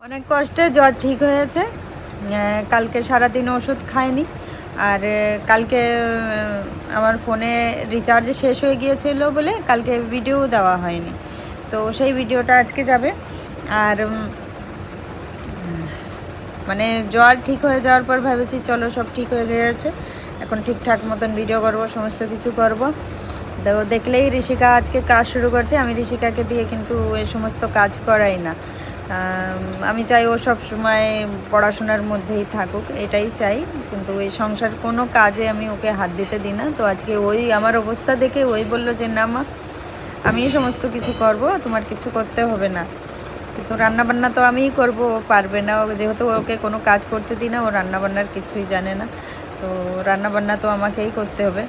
অনেক কষ্টে জ্বর ঠিক হয়েছে। কালকে সারাদিন ওষুধ খাইনি। আর কালকে আমার ফোনে রিচার্জ শেষ হয়ে গিয়েছিল বলে কালকে ভিডিও দেওয়া হয়নি। তো সেই ভিডিওটা আজকে যাবে। আর মানে জ্বর ঠিক হয়ে যাওয়ার পর ভেবেছি চলো সব ঠিক হয়ে গিয়েছে, এখন ঠিকঠাক মতন ভিডিও করব, সমস্ত কিছু করব। তো দেখলেই ঋষিকা আজকে কাজ শুরু করছে। আমি ঋষিকাকে দিয়ে কিন্তু এই সমস্ত কাজ করাই না। আমি চাই ও সব সময় পড়াশোনার মধ্যেই থাকুক, এটাই চাই। কিন্তু এই সংসার কোনো কাজে আমি ওকে হাত দিতে দিই না। তো আজকে ওই আমার অবস্থা দেখে ওই বলল যে না মা, আমি সমস্ত কিছু করব, তোমার কিছু করতে হবে না। কিন্তু রান্নাবান্না তো আমিই করব, ও পারবে না। যেহেতু ওকে কোনো কাজ করতে দিই না, ও রান্নাবান্নার কিছুই জানে না। তো রান্নাবান্না তো আমাকেই করতে হবে।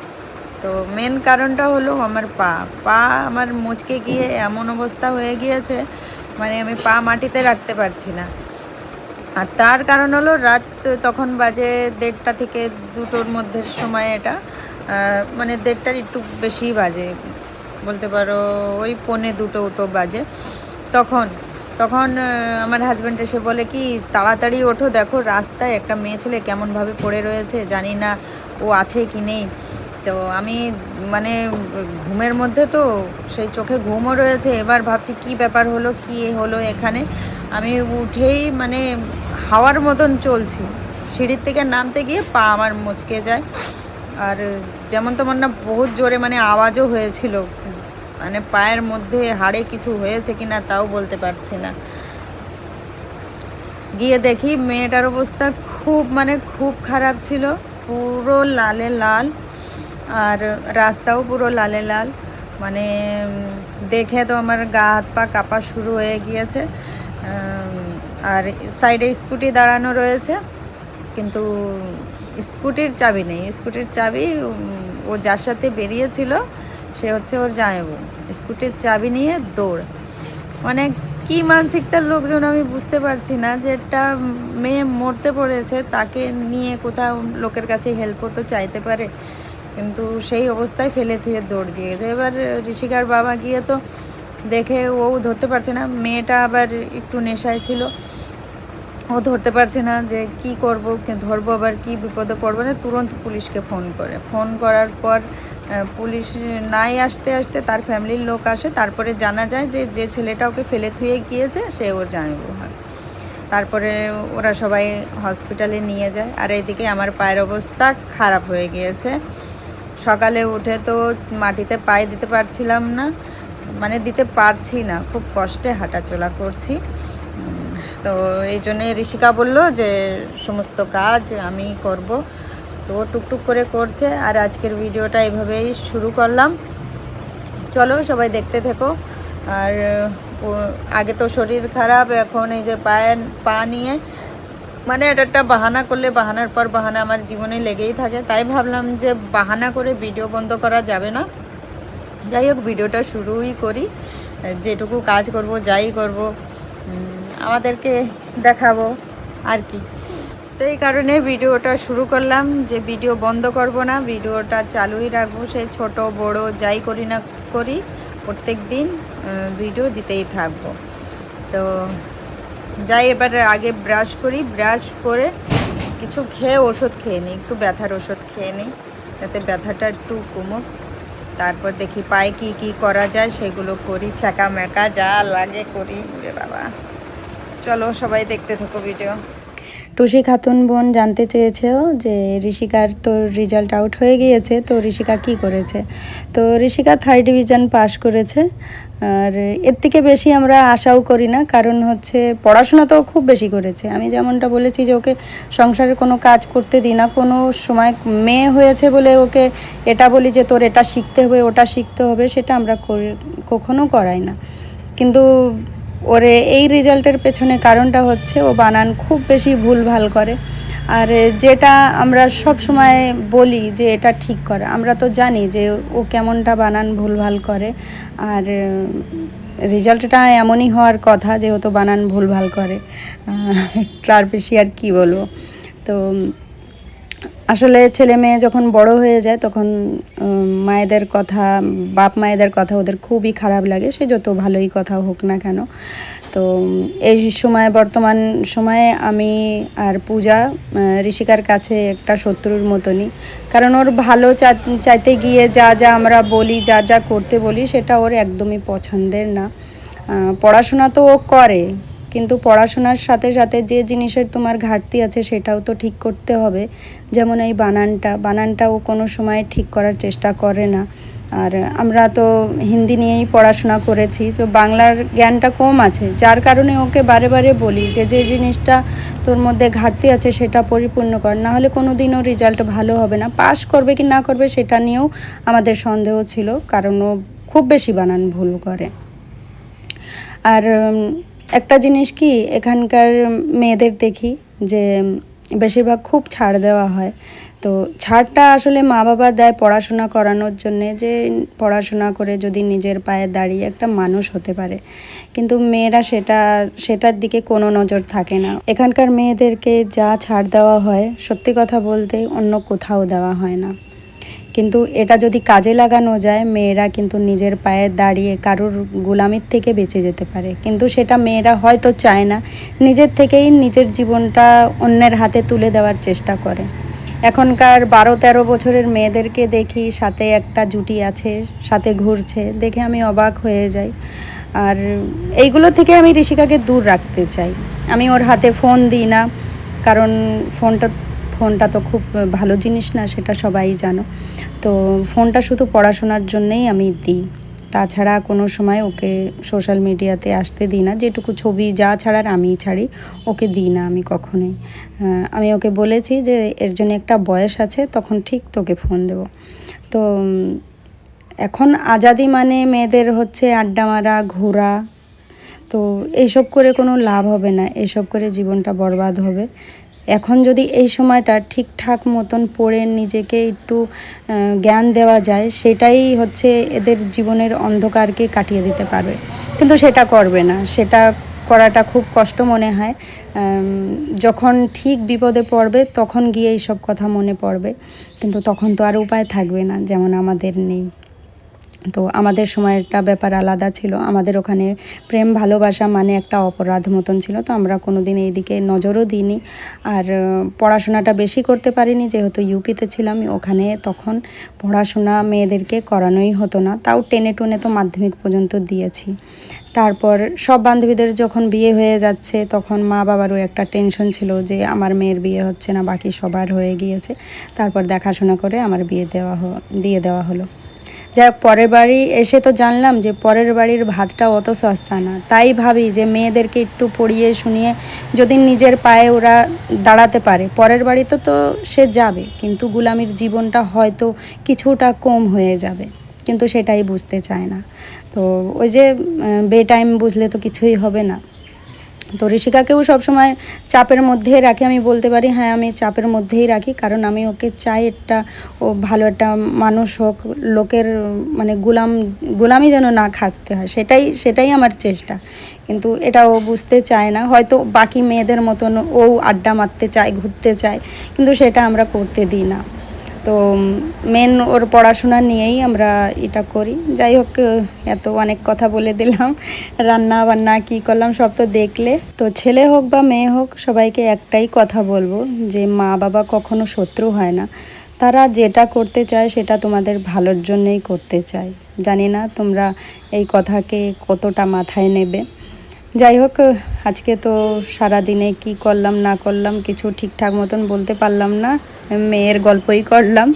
তো মেন কারণটা হলো আমার পা পা আমার মুচকে গিয়ে এমন অবস্থা হয়ে গিয়েছে, মানে আমি পা মাটিতে রাখতে পারছি না। আর তার কারণ হলো রাত তখন বাজে 1:30 থেকে 2টোর মধ্যে সময়, এটা মানে 1:30টার একটু বেশি বাজে বলতে পারো, ওই 1:45 বাজে। তখন তখন আমার হাজব্যান্ড এসে বলে কি, তাড়াতাড়ি ওঠো, দেখো রাস্তায় একটা মেয়ে ছেলে কেমনভাবে পড়ে রয়েছে, জানি না ও আছে কি নেই। তো আমি মানে ঘুমের মধ্যে তো সেই চোখে ঘুমও রয়েছে। এবার ভাবছি কি ব্যাপার হলো, কি হলো এখানে। আমি উঠেই মানে হাওয়ার মতন চলছি, সিঁড়ির থেকে নামতে গিয়ে পা আমার মুচকে যায়। আর যেমন তেমন না, বহুত জোরে মানে আওয়াজও হয়েছিল। মানে পায়ের মধ্যে হাড়ে কিছু হয়েছে কিনা তাও বলতে পারছি না। গিয়ে দেখি মেয়েটার অবস্থা খুব মানে খুব খারাপ ছিল, পুরো লালে লাল। আর রাস্তাও পুরো লালে লাল। মানে দেখে তো আমার গা হাত পা কাঁপা শুরু হয়ে গিয়েছে। আর সাইডে স্কুটি দাঁড়ানো রয়েছে, কিন্তু স্কুটির চাবি নেই। স্কুটির চাবি ও যার সাথে বেরিয়েছিল সে হচ্ছে ওর জামাইবাবু। স্কুটির চাবি নিয়ে দৌড়। মানে কি মানসিকতার লোকজন আমি বুঝতে পারছি না, যে একটা মেয়ে মরতে পড়েছে, তাকে নিয়ে কোথাও লোকের কাছে হেল্পও তো চাইতে পারে, কিন্তু সেই অবস্থায় ফেলে থুয়ে দৌড় দিয়ে গেছে। এবার ঋষিকার বাবা গিয়ে তো দেখে ও ধরতে পারছে না, মেয়েটা আবার একটু নেশায় ছিল, ও ধরতে পারছে না যে কি করব, ধরবো আবার কি বিপদে পড়বো না। তুরন্ত পুলিশকে ফোন করার পর পুলিশ নাই আসতে আসতে তার ফ্যামিলির লোক আসে। তারপরে জানা যায় যে যে ছেলেটা ওকে ফেলে থুয়ে গিয়েছে সে ওর জামাইবাবু হয়। তারপরে ওরা সবাই হসপিটালে নিয়ে যায়। আর এইদিকে আমার পায়ের অবস্থা খারাপ হয়ে গিয়েছে। সকালে উঠে তো মাটিতে পায়ে দিতে পারছিলাম না, মানে দিতে পারছি না, খুব কষ্টে হাঁটাচলা করছি। তো এই জন্যে ঋষিকা বলল যে সমস্ত কাজ আমি করব। তো ও টুকটুক করে করছে। আর আজকের ভিডিওটা এভাবেই শুরু করলাম, চলো সবাই দেখতে থেকো। আর আগে তো শরীর খারাপ, এখন এই যে পা নিয়ে মানে এটা একটা বাহানা করলে বাহানার পর বাহানা আমার জীবনে লেগেই থাকে। তাই ভাবলাম যে বাহানা করে ভিডিও বন্ধ করা যাবে না। যাই হোক, ভিডিওটা শুরুই করি। যেটুকু কাজ করব, যাই করব, আমাদেরকে দেখাবো আর কি। তো এই কারণে ভিডিওটা শুরু করলাম, যে ভিডিও বন্ধ করব না, ভিডিওটা চালুই রাখবো। সে ছোট বড় যাই করি না করি, প্রত্যেক দিন ভিডিও দিতেই থাকবো। তো যাই, এবার আগে ব্রাশ করি, ব্রাশ করে কিছু খেয়ে ওষুধ খেয়ে নিই, একটু ব্যথার ওষুধ খেয়ে নিই যাতে ব্যথাটা একটু কমুক। তারপর দেখি পায়ে কি কি করা যায় সেগুলো করি, ছ্যাঁকা ম্যাকা যা লাগে করি। রে বাবা, চলো সবাই দেখতে থাকো ভিডিও। টুসি খাতুন বোন জানতে চেয়েছেও যে ঋষিকার তো রেজাল্ট আউট হয়ে গিয়েছে, তো ঋষিকা কি করেছে। তো ঋষিকা 3rd ডিভিশন পাস করেছে। আর এর থেকে বেশি আমরা আশাও করি না, কারণ হচ্ছে পড়াশোনা তো খুব বেশি করেছে। আমি যেমনটা বলেছি যে ওকে সংসারের কোনো কাজ করতে দিই না, কোনো সময় মেয়ে হয়েছে বলে ওকে এটা বলি যে তোর এটা শিখতে হবে ওটা শিখতে হবে, সেটা আমরা কখনো করাই না। কিন্তু ওরে এই রেজাল্টের পেছনে কারণটা হচ্ছে ও বানান খুব বেশি ভুলভাল করে। আর যেটা আমরা সব সময় বলি যে এটা ঠিক করা, আমরা তো জানি যে ও কেমনটা বানান ভুলভাল করে। আর রেজাল্টটা এমনই হওয়ার কথা যেহেতু বানান ভুলভাল করে, তার বেশি আর কি বলবো। তো আসলে ছেলে মেয়ে যখন বড় হয়ে যায় তখন মায়েদের কথা, বাপ মায়েদের কথা ওদের খুবই খারাপ লাগে, সে যত ভালোই কথা হোক না কেন। তো এই সময়, বর্তমান সময়ে আমি আর পূজা ঋষিকার কাছে একটা শত্রুর মতনই। কারণ ওর ভালো চাইতে গিয়ে যা যা আমরা বলি, যা যা করতে বলি, সেটা ওর একদমই পছন্দের না। পড়াশোনা তো ও করে, কিন্তু পড়াশোনার সাথে সাথে যে জিনিসের তোমার ঘাটতি আছে সেটাও তো ঠিক করতে হবে। যেমন এই বানানটা ও কোনো সময় ঠিক করার চেষ্টা করে না। আর আমরা তো হিন্দি নিয়েই পড়াশোনা করেছি, তো বাংলার জ্ঞানটা কম আছে, যার কারণে ওকে বারে বারে বলি যে যে জিনিসটা তোর মধ্যে ঘাটতি আছে সেটা পরিপূর্ণ কর, না হলে কোনো দিনও রেজাল্ট ভালো হবে না। পাস করবে কি না করবে সেটা নিয়েও আমাদের সন্দেহ ছিল, কারণ ও খুব বেশি বানান ভুল করে। আর একটা জিনিস কি, এখানকার মেয়েদের দেখি যে বেশিরভাগ খুব ছাড় দেওয়া হয়। তো ছাড়টা আসলে মা বাবা দেয় পড়াশোনা করানোর জন্যে, যে পড়াশোনা করে যদি নিজের পায়ে দাঁড়িয়ে একটা মানুষ হতে পারে। কিন্তু মেয়েরা সেটার দিকে কোনো নজর থাকে না। এখানকার মেয়েদেরকে যা ছাড় দেওয়া হয়, সত্যি কথা বলতে অন্য কোথাও দেওয়া হয় না। কিন্তু এটা যদি কাজে লাগানো যায়, মেয়েরা কিন্তু নিজের পায়ে দাঁড়িয়ে কারোর গোলামির থেকে বেঁচে যেতে পারে। কিন্তু সেটা মেয়েরা হয়তো চায় না, নিজের থেকেই নিজের জীবনটা অন্যের হাতে তুলে দেওয়ার চেষ্টা করে। এখনকার 12-13 বছরের মেয়েদেরকে দেখি সাথে একটা জুটি আছে, সাথে ঘুরছে, দেখে আমি অবাক হয়ে যাই। আর এইগুলো থেকে আমি ঋষিকাকে দূর রাখতে চাই। আমি ওর হাতে ফোন দিই না, কারণ ফোনটা তো খুব ভালো জিনিস না, সেটা সবাই জানো। তো ফোনটা শুধু পড়াশোনার জন্যেই আমি দিই, তাছাড়া কোনো সময় ওকে সোশ্যাল মিডিয়াতে আসতে দিই না। যেটুকু ছবি যা ছাড়ার আমিই ছাড়ি, ওকে দিই না আমি কখনোই। আমি ওকে বলেছি যে এর জন্য একটা বয়স আছে, তখন ঠিক তোকে ফোন দেবো। তো এখন আজাদি মানে মেয়েদের হচ্ছে আড্ডা মারা, ঘোরা। তো এইসব করে কোনো লাভ হবে না, এইসব করে জীবনটা বরবাদ হবে। এখন যদি এই সময়টা ঠিকঠাক মতন পড়ে নিজেকে একটু জ্ঞান দেওয়া যায়, সেটাই হচ্ছে এদের জীবনের অন্ধকারকে কাটিয়ে দিতে পারবে। কিন্তু সেটা করবে না, সেটা করাটা খুব কষ্ট মনে হয়। যখন ঠিক বিপদে পড়বে তখন গিয়ে এইসব কথা মনে পড়বে, কিন্তু তখন তো আর উপায় থাকবে না, যেমন আমাদের নেই। তো আমাদের সময়েরটা ব্যাপার আলাদা ছিল। আমাদের ওখানে প্রেম ভালোবাসা মানে একটা অপরাধ মতন ছিল, তো আমরা কোনো দিন এই দিকে নজরও দিইনি। আর পড়াশোনাটা বেশি করতে পারিনি, যেহেতু ইউপিতে ছিলাম। ওখানে তখন পড়াশোনা মেয়েদেরকে করানোই হতো না, তাও টেনে টুনে তো মাধ্যমিক পর্যন্ত দিয়েছি। তারপর সব বান্ধবীদের যখন বিয়ে হয়ে যাচ্ছে, তখন মা বাবারও একটা টেনশন ছিল যে আমার মেয়ের বিয়ে হচ্ছে না, বাকি সবার হয়ে গিয়েছে। তারপর দেখাশোনা করে আমার বিয়ে দিয়ে দেওয়া হলো। যাই হোক, পরের বাড়ি এসে তো জানলাম যে পরের বাড়ির ভাতটা অত সস্তা না। তাই ভাবি যে মেয়েদেরকে একটু পড়িয়ে শুনিয়ে যদি নিজের পায়ে ওরা দাঁড়াতে পারে, পরের বাড়িতে তো সে যাবে, কিন্তু গুলামির জীবনটা হয়তো কিছুটা কম হয়ে যাবে। কিন্তু সেটাই বুঝতে চায় না। তো ওই যে বে টাইম বুঝলে তো কিছুই হবে না। তো ঋষিকাকেও সবসময় চাপের মধ্যেই রাখি। আমি বলতে পারি হ্যাঁ, আমি চাপের মধ্যেই রাখি, কারণ আমি ওকে চাই একটা ও ভালো একটা মানুষ হোক, লোকের মানে গোলামি যেন না খাটতে হয়, সেটাই আমার চেষ্টা। কিন্তু এটা ও বুঝতে চায় না। হয়তো বাকি মেয়েদের মতন ও আড্ডা মারতে চায়, ঘুরতে চায়, কিন্তু সেটা আমরা করতে দিই না। তো মেন ওর পড়াশোনা নিয়েই আমরা এটা করি। যাই হোক, এত অনেক কথা বলে দিলাম। রান্না বান্না কী করলাম সব তো দেখলে। তো ছেলে হোক বা মেয়ে হোক, সবাইকে একটাই কথা বলবো যে মা বাবা কখনো শত্রু হয় না। তারা যেটা করতে চায় সেটা তোমাদের ভালোর জন্যই করতে চায়। জানি না তোমরা এই কথাকে কতটা মাথায় নেবে। যাই হোক, আজকে তো সারাদিনে কি করলাম না করলাম কিছু ঠিকঠাক মতন বলতে পারলাম না, মেয়ের গল্পই করলাম।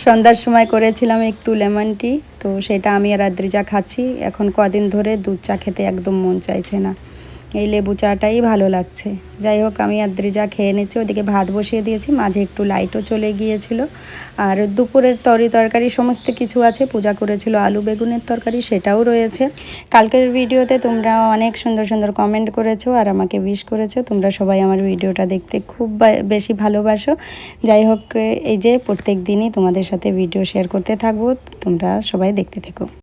সন্ধ্যার সময় করেছিলাম একটু লেমন টি, তো সেটা আমি আর আদ্রিজা খাচ্ছি। এখন কদিন ধরে দুধ চা খেতে একদম মন চাইছে না, এই লেবু চাটাই ভালো লাগছে। যাই হোক, আমি আদ্রিজা খেয়ে নিচ্ছি। ওদিকে ভাত বসিয়ে দিয়েছি, মাঝে একটু লাইটও চলে গিয়েছিল। আর দুপুরের তরকারি সমস্ত কিছু আছে। পূজা করেছিল আলু বেগুনের তরকারি, সেটাও রয়েছে। কালকের ভিডিওতে তোমরা অনেক সুন্দর সুন্দর কমেন্ট করেছো আর আমাকে উইশ করেছো। তোমরা সবাই আমার ভিডিওটা দেখতে খুব বেশি ভালোবাসো। যাই হোক, এই যে প্রত্যেক দিনই তোমাদের সাথে ভিডিও শেয়ার করতে থাকবো, তোমরা সবাই দেখতে থেকো।